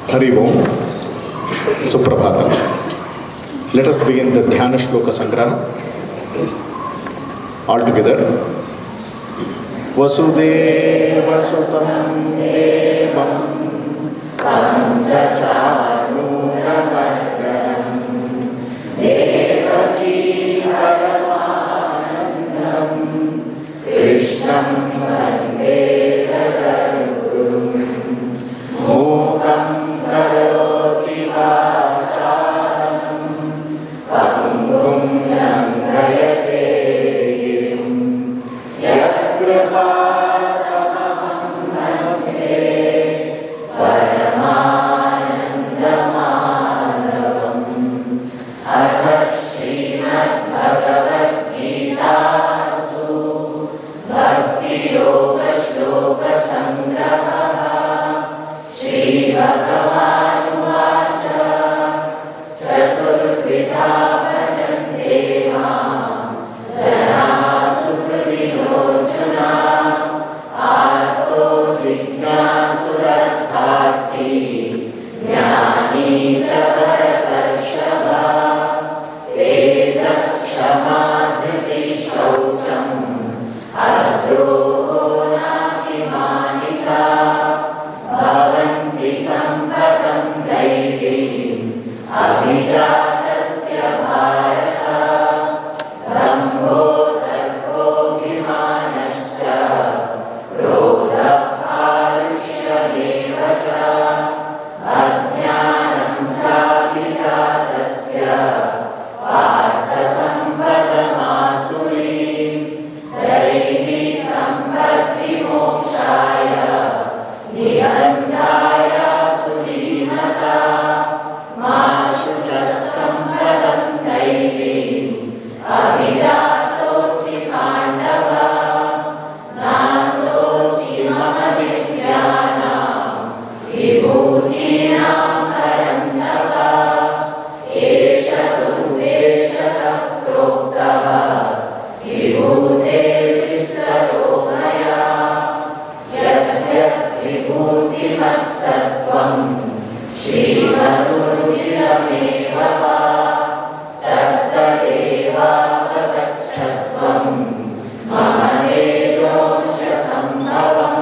Hari Om, Suprabhata. Let us begin the Dhyana Shloka Sangraha. All together. Vasudeva Sutam Devam Kamsachanuramardanam Devaki Paramanandam Krishnam Vande Jagadgurum Mukam Karoti Vacharam Pangum Langayate Girim Yatkripatamaham Namaste Paramanandamahavam Atha Srimad Bhagavad Gitasu Bhakti Yoga Shloka Sangraha Shri Bhagavanuvacha Chaturvidha bhajante mam janaः sukritiyochana arto jignāsurarthāti jnāni ca bharatarshava teja kshama dhriti shaucham adroho nātimanika bhavanti sampadam daivim abhijatasya bharata dambho darbo vimanascha krodhah āruష్yameva ca ajñānam c'abhijatasya partha sampadamāsurim daivi sampatti mokshāya niyandāya surimata māshuca sampadam daivim abhijatosi pandava nāndosi mama divyānam vibhūtīnām parantapa eša durveshatah proktava vibhūteः visaro maya yad vibhūtimatsatvam śrīmadurjidameva va tattadevāvagacchhatvam mama tejosya sambhavam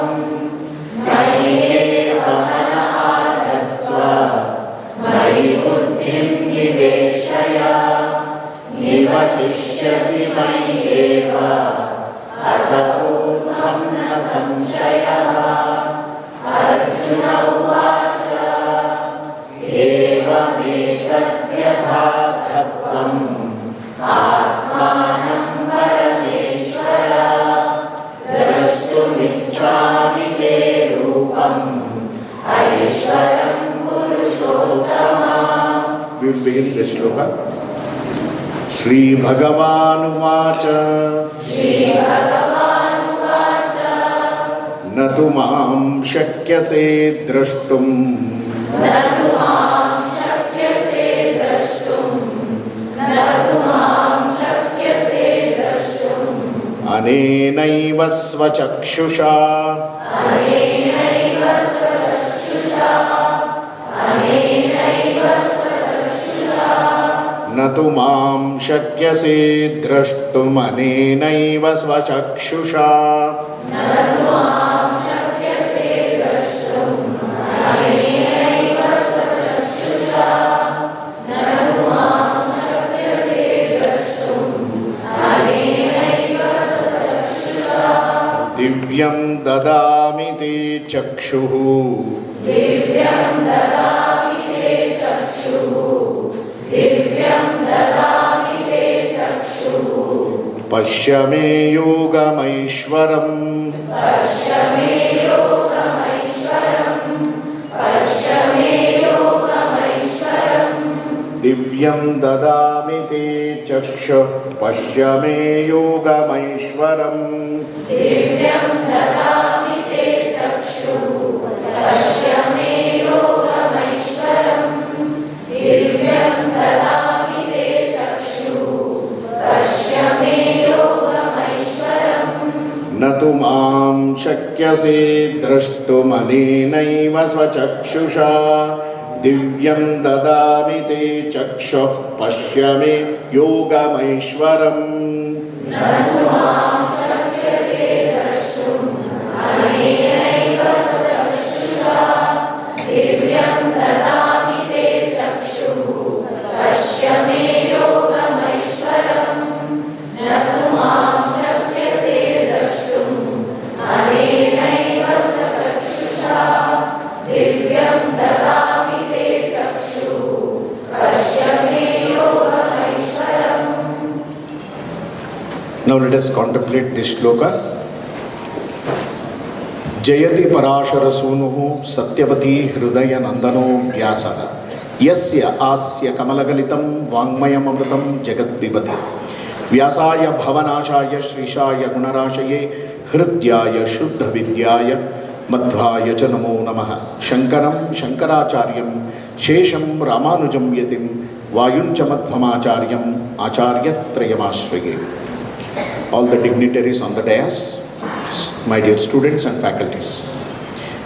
mayi eva mana ādhasva mayi buddhim niveshaya nivasishyasi mayi eva atha ūrdhvam na samshayah arjuna uvacha evametadvyathatvam atmanam parameshvara drashtumicchāmi te rūpam aishvaram purushottama. We will begin the shloka. Shri Bhagavanuvacha Natu maam shakyase drashtum anenaiva svachakshusha natu maam shakyase drashtum anenaiva svachakshusha दिव्यं ददामि ते चक्षुः पश्य मे योगमैश्वरम् दिव्यं ददामि ते चक्षुः पश्य मे योगमैश्वरम् न तु मां शक्यसे द्रष्टुमनेनैव स्वचक्षुषा दिव्यं ददामि ते चक्षुः पश्य मे योगमैश्वरम् Now let us contemplate this shloka. Jayati Parashara Sunuhu Satyavati Hridaya Nandano Vyasada Yasya Asya Kamalagalitam Vangmayam Amritam Jagat Pibati Vyasaya Bhavanashaya Shrishaya Gunarashaye Hridyaya Shuddha Vidyaya Madhvaya Namo Namaha Shankaram Shankaracharyam Shesham Ramanujam Yatim Vayuncha Madhvamacharyam Acharyatrayamashrige. All the dignitaries on the dais, my dear students and faculties.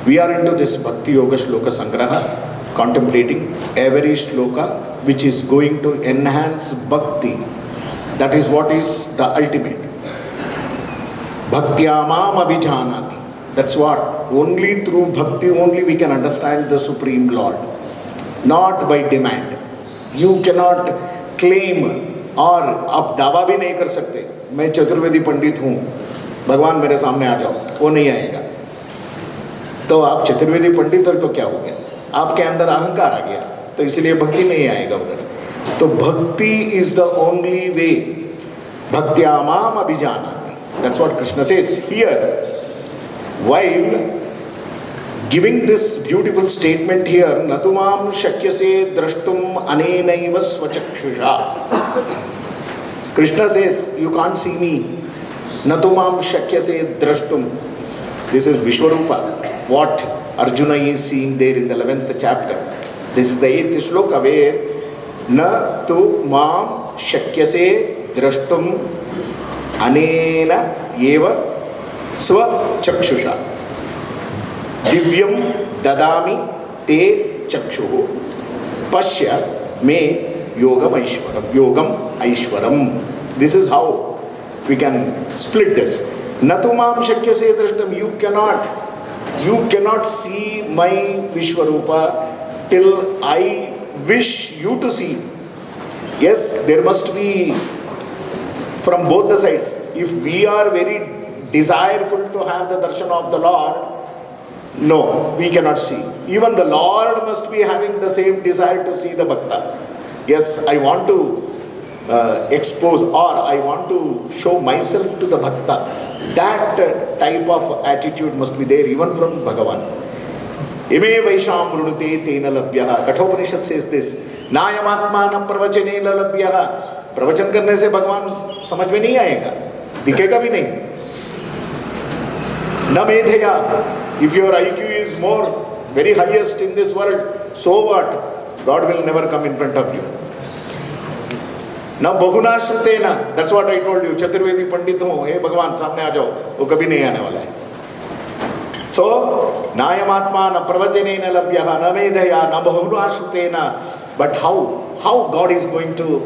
We are into this Bhakti Yoga Shloka Sangraha, contemplating every shloka which is going to enhance Bhakti. That is what is the ultimate. Bhaktyamam abhijanati. That's what. Only through Bhakti only we can understand the Supreme Lord. Not by demand. You cannot claim और आप दावा भी नहीं कर सकते मैं चतुर्वेदी पंडित हूँ भगवान मेरे सामने आ जाओ, वो नहीं आएगा। तो आप चतुर्वेदी पंडित हो तो क्या हो गया, आपके अंदर अहंकार आ गया, तो इसलिए भक्ति नहीं आएगा उधर। तो bhakti is the only way. भक्त्यामाम अभिजानाति, that's what Krishna says here while giving this beautiful statement here, न तु मां शक्यसे द्रष्टुम अनेनैव स्वचक्षुषा। Krishna says, you can't see me. Natumam shakyase drashtum. This is Vishwarupa. What Arjuna is seeing there in the 11th chapter. This is the 8th shloka where Na tu mam shakyase drashtum anena eva swa chakshusha. Divyam dadami te chakshuhu pashya me Yogam Aishwaram. Yogam Aishwaram. This is how we can split this. Natumam shakyase drashtam. You cannot see my Vishwarupa till I wish you to see. Yes, there must be from both the sides. If we are very desireful to have the darshan of the Lord, no, we cannot see. Even the Lord must be having the same desire to see the Bhakta. Yes, I want to expose or I want to show myself to the Bhakta. That type of attitude must be there even from Bhagavan. Ime vaisham runute tena labhyaha. Kathopanishad says this. Nayamatmanam pravachanena labhyaha. प्रवचन करने से भगवान समझ में नहीं आएगा, दिखेगा भी नहीं. न मेधया. If your IQ is more, very highest in this world, so what? God will never come in front of you. Now बहुना श्रुतेना, that's what I told you. Chaturvedi पंडित हूँ, हे भगवान सामने आ जाओ, वो कभी नहीं आने वाला है. So नायमात्मा न प्रवचनेन लभ्यः न मेधया न बहुना श्रुतेना. But how God is going to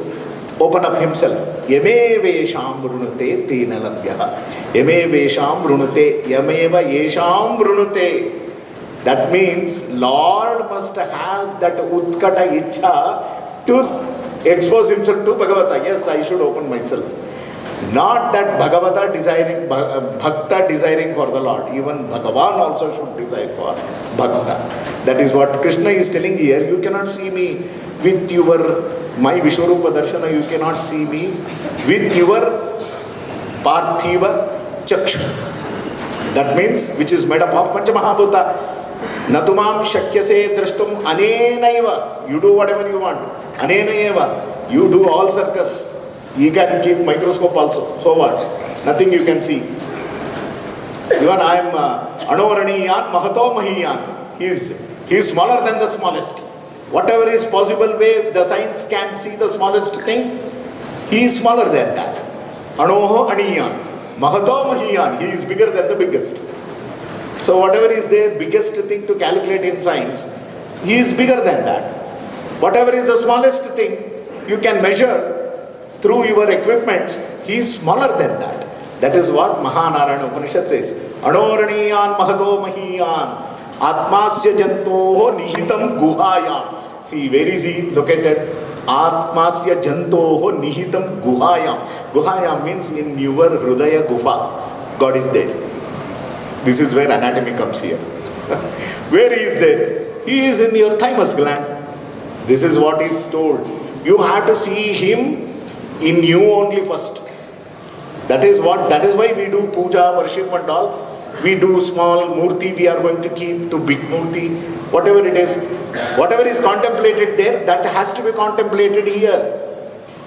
open up himself? Yame vesham brunute tena labhyah. Yame vesham brunute. Yameva yesham brunute. That means Lord must have that utkata ichha to expose himself to Bhagavata. Yes, I should open myself. Not that Bhagavata desiring, Bhakta desiring for the Lord. Even Bhagavan also should desire for Bhakta. That is what Krishna is telling here. You cannot see me with my Vishwarupa Darshana. You cannot see me with your Parthiva Chakshu. That means, which is made up of Panchamahabhuta. Natumam shakyase drashtum anenaiva. You do whatever you want. Anenaiva. You do all circus. You can keep microscope also. So what? Nothing you can see. Even I am Anoraniyan Mahato Mahiyan. He is smaller than the smallest. Whatever is possible way the science can see the smallest thing, he is smaller than that. Anoho Aniyan. Mahato Mahiyan. He is bigger than the biggest. So whatever is there, biggest thing to calculate in science, he is bigger than that. Whatever is the smallest thing you can measure through your equipment, he is smaller than that. That is what Mahanarayana Upanishad says. Anoraniyan mahado mahiyan atmasya jantoho nihitam guhayam. See, where is he located? Atmasya jantoho nihitam guhayam. Guhayam means in your Hrudaya Gufa. God is there. This is where anatomy comes here. Where he is there? He is in your thymus gland. This is what is told. You have to see him in you only first. That is why we do puja, worship and all. We do small murti, we are going to keep to big murti, whatever it is. Whatever is contemplated there, that has to be contemplated here.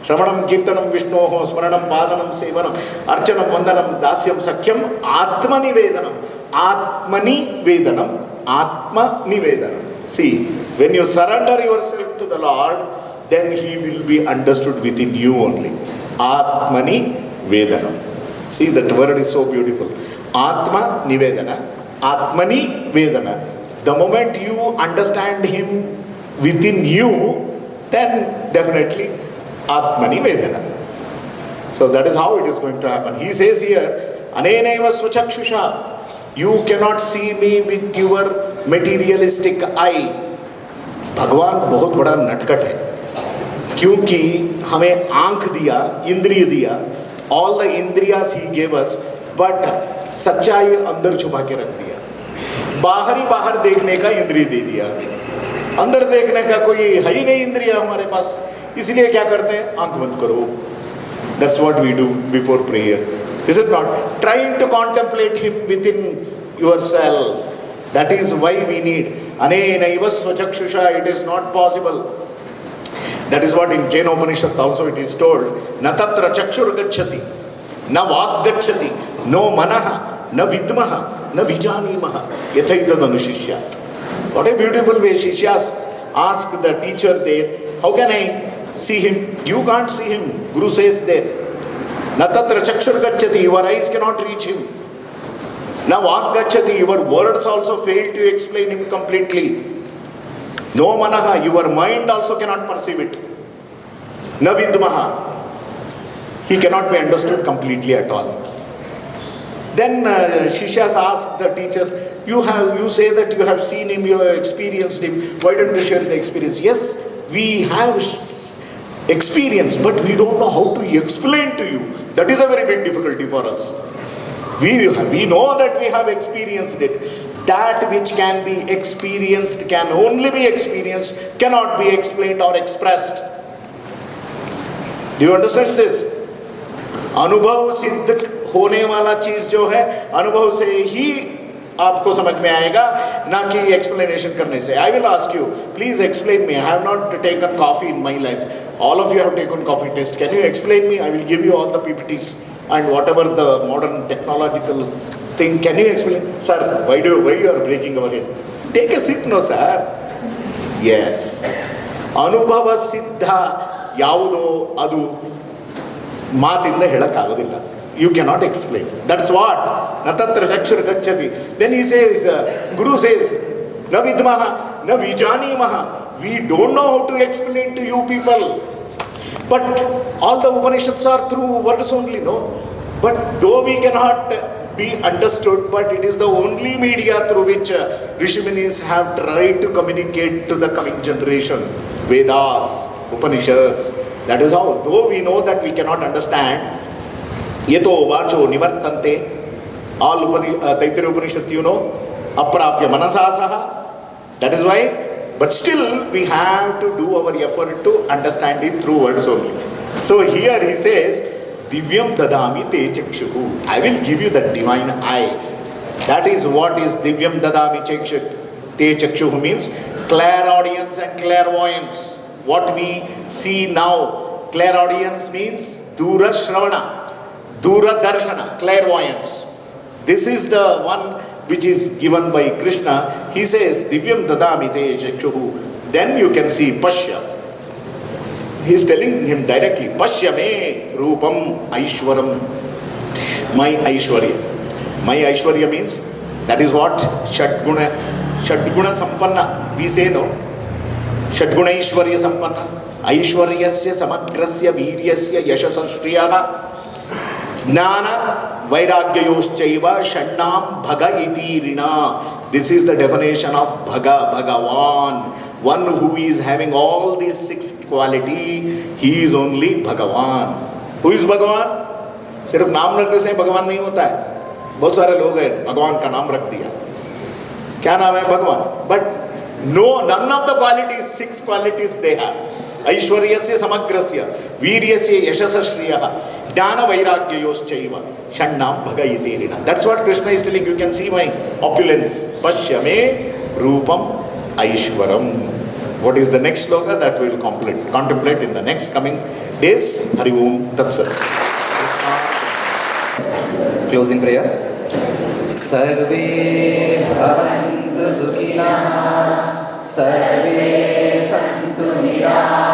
Shravanam, Kirtanam, Vishnoho, Smaranam, Padanam, Sevanam, Archanam, Vandanam, Dasyam, Sakyam, Atmani Vedanam. Atmani Vedanam, Atma Nivedanam. See, when you surrender yourself to the Lord, then He will be understood within you only. Atmani Vedanam. See, that word is so beautiful. Atma Nivedana, Atmani Vedana. The moment you understand Him within you, then definitely Atmani Vedana. So that is how it is going to happen. He says here, Anenaiva Swachakshusha. You cannot see me with your materialistic eye. भगवान बहुत बड़ा नटखट है, क्योंकि हमें आंख दिया, इंद्रिय दिया, all the indriyas he gave us, but सच्चाई अंदर छुपा के रख दिया. बाहर देखने का इंद्रिय दे दिया, अंदर देखने का कोई है ही नहीं इंद्रिय हमारे पास. इसलिए क्या करते हैं? आंख बंद करो. That's what we do before prayer. Is it not? Trying to contemplate him within yourself. That is why we need Anenaiva Swachakshusha. It is not possible. That is what in Kena Upanishad also it is told. Na tatra chakshur gacchati, na vak gacchati, no manaha, na vidmaha, na vijanimaha, yathaitad anushishyat. What a beautiful way Shishyas ask the teacher there, how can I see him? You can't see him. Guru says there. Na tatra chakshur gacchati, your eyes cannot reach him. Na vak gacchati, your words also fail to explain him completely. No manaha, your mind also cannot perceive it. Na vidmaha, he cannot be understood completely at all. Then Shishyas asked the teachers, you say that you have seen him, you have experienced him, why don't you share the experience? Yes, we have experience, but we don't know how to explain to you. That is a very big difficulty for us. We know that we have experienced it. That which can be experienced can only be experienced, cannot be explained or expressed. Do you understand this? अनुभव सिद्ध होने वाला चीज जो है, अनुभव से ही आपको समझ में आएगा, ना कि एक्सप्लेनेशन करने से. I will ask you, please explain me. I have not taken coffee in my life. All of you have taken coffee test. Can you explain me? I will give you all the PPTs and whatever the modern technological thing. Can you explain? Sir, why you are breaking our head? Take a sip, no sir. Yes. Anubhava siddha yavudo adu maatinda helakkagodilla. You cannot explain. That's what. Natatra chakshur gacchati. Then he says, Guru says, na vidmaha, na vijanimaha. We don't know how to explain to you people. But all the Upanishads are through words only, no? But though we cannot be understood, but it is the only media through which Rishiminis have tried to communicate to the coming generation. Vedas, Upanishads. That is how. Though we know that we cannot understand, Yeto vacho nivartante, all Taittiriya Upanishad, you know, aprapya manasasaha. That is why. But still, we have to do our effort to understand it through words only. So here he says, Divyam dadami te chakshuhu. I will give you the divine eye. That is what is Divyam dadami te chakshuhu means. Clairaudience and clairvoyance. What we see now, clairaudience means Dura Shravana, Dura Darshana, clairvoyance. This is the one which is given by Krishna. He says, Divyam dadami te chakshuhu. Then you can see Pashya. He is telling him directly, Pashya me rupam aishwaram. My Aishwarya. My Aishwarya means That is what Shadguna Sampanna. We say no. Shadguna Ishwarya Sampanna. Aishwaryasya Samagrasya Viryasya Yashasasriyaha Jnana Vairagyayoschaiva Shannam Bhaga iti Rina. This is the definition of Bhaga, Bhagavan. One who is having all these 6 quality, he is only Bhagavan. Who is Bhagavan? सिर्फ नाम रखने से भगवान नहीं होता है. बहुत सारे लोग हैं भगवान का नाम रख दिया. क्या नाम है? भगवान. But no, none of the qualities, 6 qualities they have. ऐश्वर्यस्य समग्रस्य वीर्यस्य यशसश्रियः ज्ञान वैराग्ययोश्चैव षण्णाम भगयितेरिणा. That's what Krishna is telling. You can see my opulence. Pashya me rupam aishwaram. What is the next sloka that we will contemplate in the next coming days? Hari Om Tat Sat. Closing prayer. सर्वे भवन्तु सुखिनः सर्वे सन्तु निरामयाः